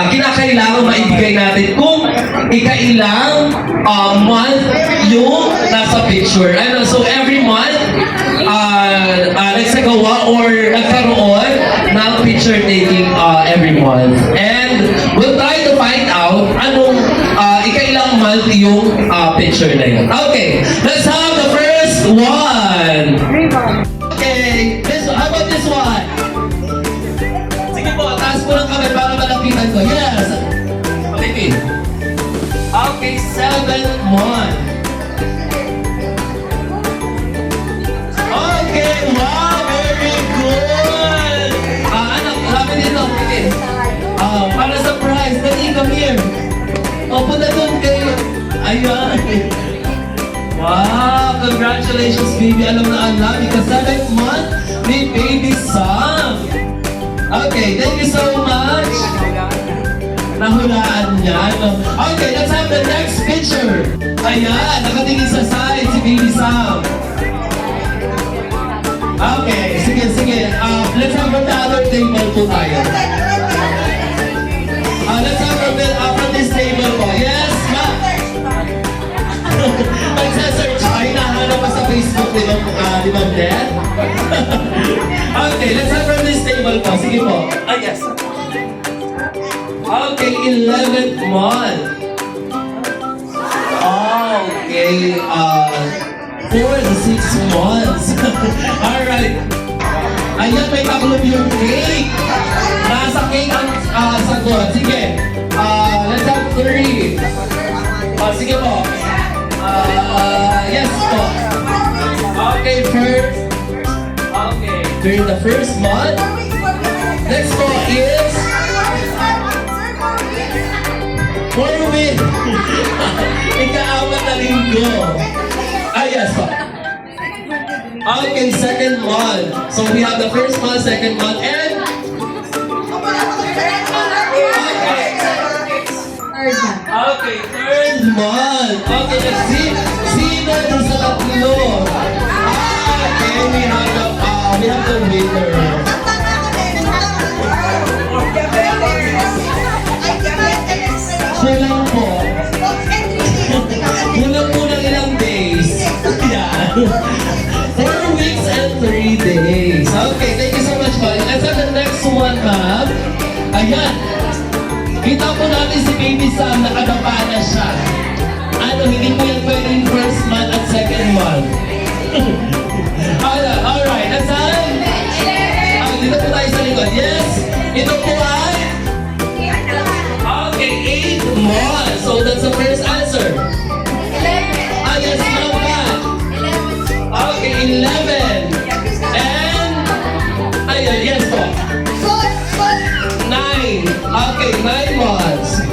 kinakailangan maibigay natin kung ikailang month yung nasa picture. Ano, so every month, nagsagawa or nagkaroon ng picture taking every month. And we'll try to find out anong ikailang month yung picture na yun. Okay, let's have the first one. Okay, how about this one? Sige po, taas po ng kamay para malapitan ko. Yes! Malipit. Okay, 7 month. Okay, wow, very good! Anak, lapit dito. Okay. Para sa prize, dali, come here. Punta doon kayo. Ayan. Wow, congratulations, baby. Alam na alam, ika 7th month ni Baby Sam. Okay, thank you so much. Nahulaan niya. Okay, let's have the next picture. Ayan, nakatingin sa side si Baby Sam. Okay, sige. Let's have from the other table po tayo. Let's have from this table po. Yes, ma. Magsa-search ay nahanap pa sa Facebook di ba, Dad? Okay, let's have from this table po. Sige po. Yes. Okay, 11th month. Okay, 4 to 6 months. Alright. Ayan, may taklob yung cake. Nasa cake ang sagot. Sige. Let's have 3. Sige po. Yes po. Okay, first. Okay. During the first month. Next po is 4 weeks. Ika-apat na linggo. Yes po. Okay, second month. So we have the first month, second month, and okay, third month. Okay, let's see. Sino doon sa tatlo? Okay, we have the winner. Kulang po. Kulang po ng ilang days. Yeah. 4 weeks and 3 days. Okay, thank you so much, Polly. Let's have the next one, ma'am. Ayan. Kita po natin si Baby Sam, nakadapa na siya. Ano, hindi po yan pwedeng first month at second month. Alright, let's have... dito po tayo sa likod. Yes, ito po ay... Okay, 8 months. So that's the first answer. Yes, ma'am. Okay, 11. And... Ayan, yes po. 9. Okay, 9 months.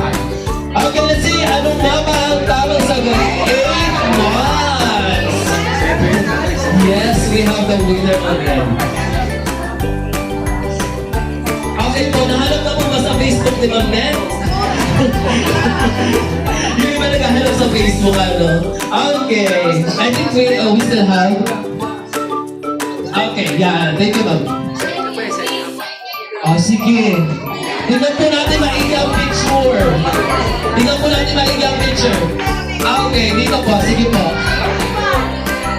Okay, let's see. Anong mama ang tamang sagot? 8 months. Yes, we have the winner again. Okay po, nahanap na po ba sa Facebook ni Ma'am Net? Yung iba naghahanap sa Facebook, ano? Okay. I think we still have... Okay, yeah. Thank you, ma'am. Sige. Tingnan po natin maigi ang picture. Tingnan po natin maigi ang picture. Okay, dito po. Sige po.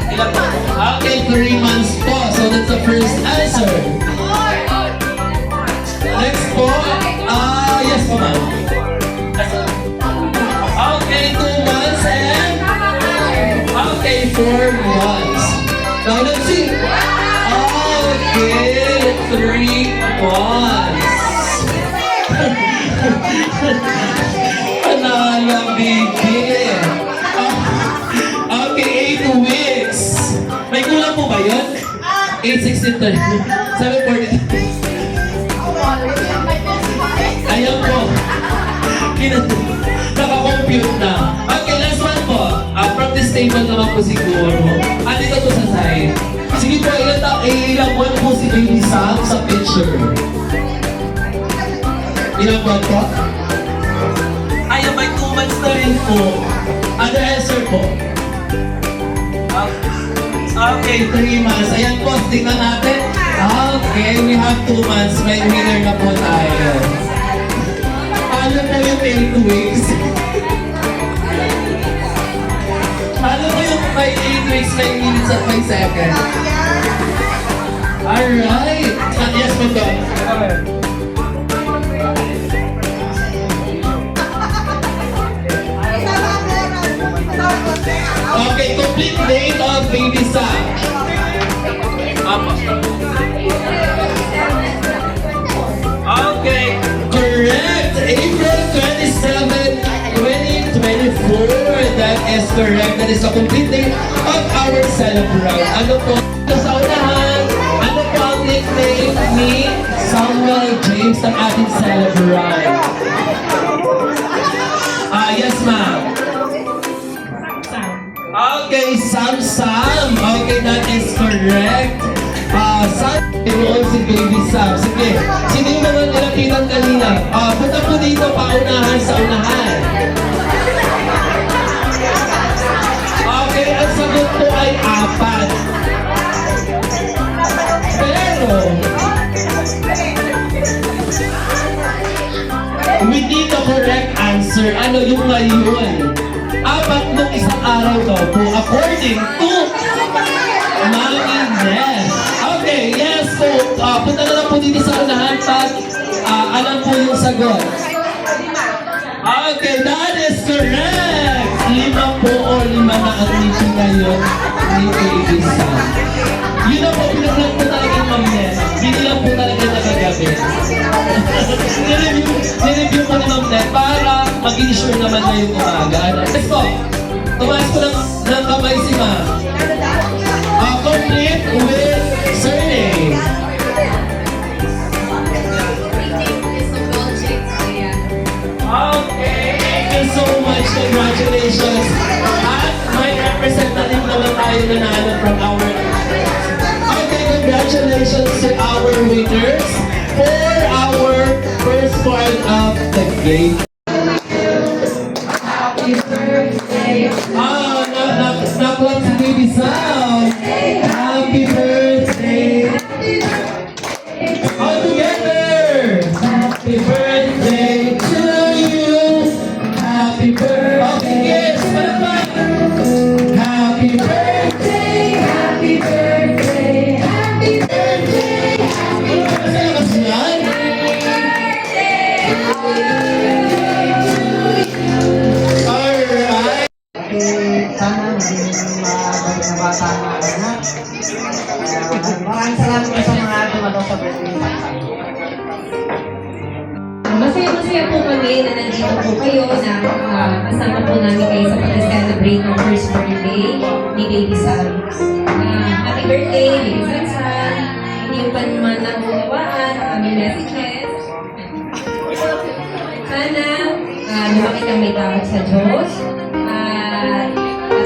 Ilan po? Okay, 3 months po. So that's the first answer. Next po. Yes po, ma'am. Okay, 2 months and... Okay, 4 months. Now let's see. Okay, 3 months. Panalang baby. Okay, 8 weeks. May kulang po ba yun? 8:63. 7:40. Ayan po. Naka-compute na. Okay, last one po. From this table naman po siguro. Dito po sa side. Sige po, ilang buwan po si Baby Sam sa picture? Ilang buwan po? Ayan, may 2 months na rin po. Other answer po? Okay, 3 months. Ayan po, tingnan natin. Okay, we have 2 months. May winner na po tayo. Ano po yung 8 weeks? Ano po yung may 8 weeks, 9 minutes at 5 seconds? Alright! Yes po to. Okay, complete date of baby Sam. Okay, correct. April 27, 2024. That is correct. That is the complete date of our celebrant. Ano po? Sa unahan, ano po ang nickname ni Samuel James ng ating celebrant? Yes ma'am. Okay, Sam. Okay, that is correct. Sam, yun si Baby Sam. Sige, sino yung mga nilapitan kanina? Punta po dito, paunahan sa unahan. Okay, ang sagot po ay 4. Pero, we need the correct answer. Ano yung ngayon? 4 nung isang araw daw po, according to Mami Ness. Okay, yes po. Punta na lang po dito sa unahan pag alam po yung sagot. Okay, that is correct. 5 po o 5 na ang meeting ngayon ni Baby Sam. Yun na po, pinaglag po talaga yung Mami Ness. Hindi lang po talaga nakagabi. Nireview po ni Ma'am Ness para mag-insure naman na yung umaga. Yes po, tumaas ko ng kamay si Ma'am. Complete with surname. Okay, thank you so much. Congratulations. At may representative naman tayo nanalo from our... Okay, congratulations to our winners for our first part of the game. Happy birthday. Knock si Baby Sam. Happy birthday. All together. Happy birthday to you. Happy birthday. Yes, mama. Happy birthday. Happy birthday. Happy birthday. Happy birthday. Alright. Sana maging mabalik na bata na anak. Maraming salamat po sa mga dumadaw sa birthday. Masaya-masaya po kami na nandito po kayo na kasama po namin kayo sa pag-celebrate ng first birthday ni Baby Sam. Happy birthday, Baby Sam. Hindi pa naman nangunawaan ang aming messages. Sana lumaki kang may takot sa Diyos.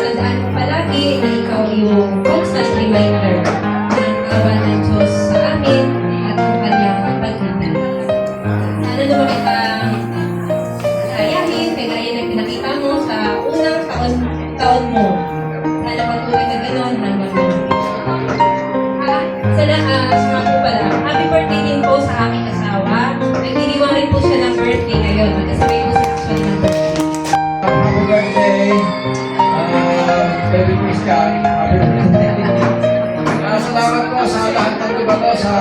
Tandaan mo palagi na ikaw yung constant reminder ng kawan ng Diyos sa amin at ang kanyang pagkakas. Sana lumaki kang kagayahin, kagaya na pinakita mo sa unang taon mo. Sana patuloy ka ganon hanggang mo. Sana nga po pala, happy birthday din po sa aking asawa. Nagdiriwang rin po siya ng birthday ngayon. Magkasabay po siya actually ng birthday. Happy birthday, Baby Christian. Happy birthday. Salamat po sa lahat ng iba ko sa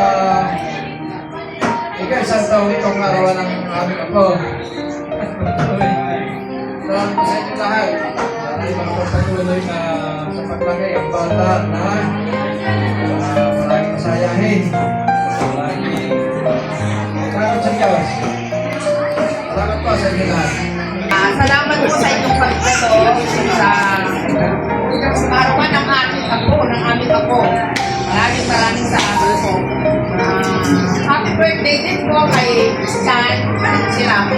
ika-isang taon itong arawan ng aming ako. Salamat po sa inyo lahat. Sana ay makapagpatuloy na sa paglagay ang bata na maraming masayahin. Salamat sa Diyos. Salamat po sa inyo lahat. Salamat po sa inyong pagdato sa arawan ng aking ako, ng aming ako. Maraming salamat po. Happy birthday din po kay Stan Siram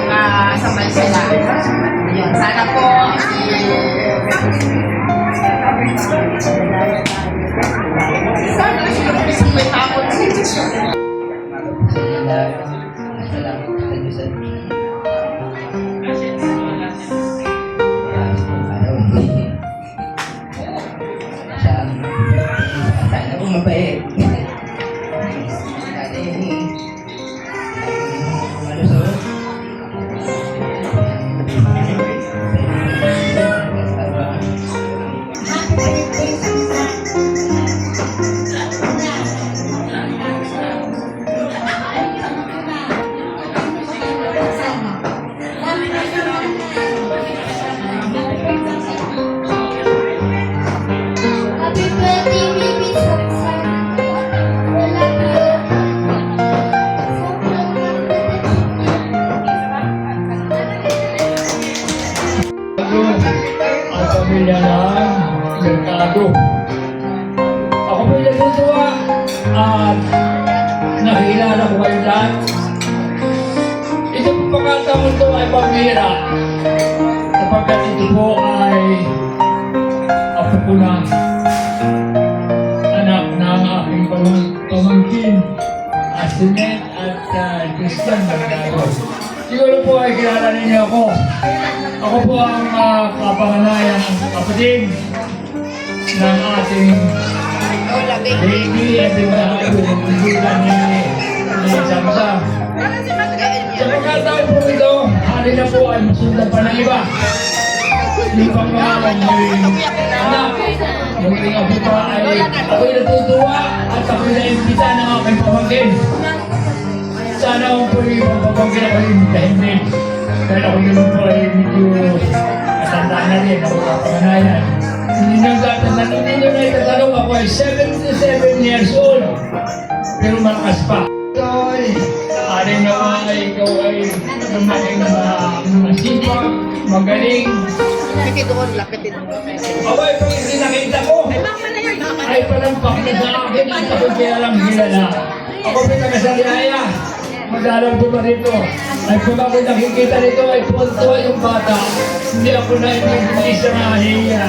sa Mansila. Yun, sana po sana siya sa may tapon. Sana po mabait. Estrella ng Mercado. Ako po'y natutuwa at nakilala ko kayo lahat. Ito po pagkataon ito ay pamira sapagkat ito po ay apo ko na anak ng aking pamangkin, Asinet at Christian Mercado. Siguro po ay kilala ninyo ako. Ako po ang kapanganayang kapatid ng ating baby at yung pinagkukulan ni Samsam. Sa pagkataon po ito, hali na po ay masundan pa ng iba. Yung pangalan may anak. Yung apo pa ay ako'y natutuwa at ako'y naimbita ng aking pamangkin. Sana ako po yung pamangkin ako imbitahin din. Dahil ako naman po ay medyo matanda na rin ako kapanganayan. Hindi nyo na itatanong ako ay 77 years old. Pero malakas pa. Aling naman ay ikaw ay lumaking masipag, magaling. Abay, pag hindi nakita ko, ay palampak na sa akin at ako kaya lang hilala. Ako may taga-Saliaya. Madalang ko pa rito. Ay kung ako nakikita nito ay tuwa yung bata. Hindi ako na isa na hiya.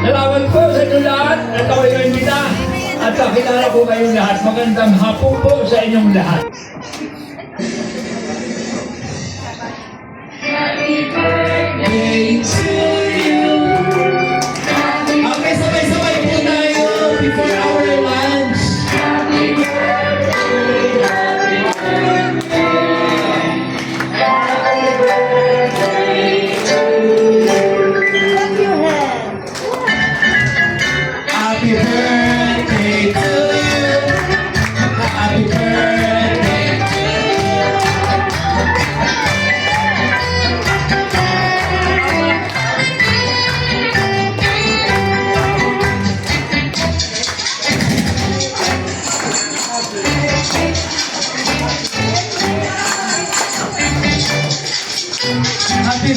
Salamat po sa inyo lahat at ako yung imbita. At kakilala ko kayong lahat. Magandang hapon po sa inyong lahat. Happy birthday to you. Okay, sabay-sabay po tayo before our lunch. Happy birthday, happy birthday. Happy birthday to you. Happy birthday to you. Happy birthday to you. Happy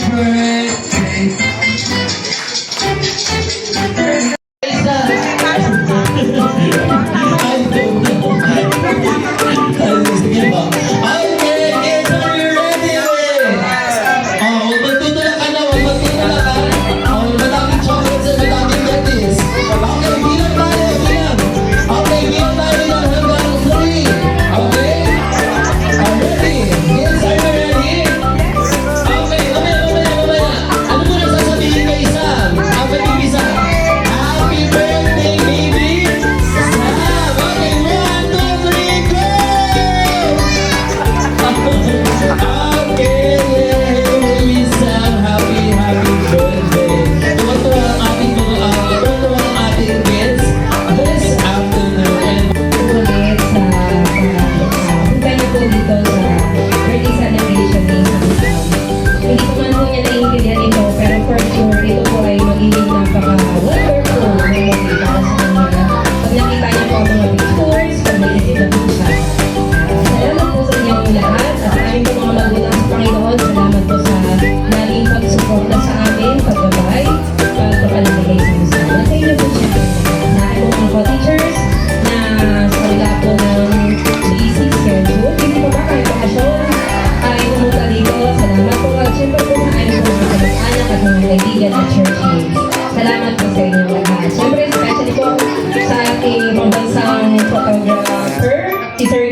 photographer, si Sir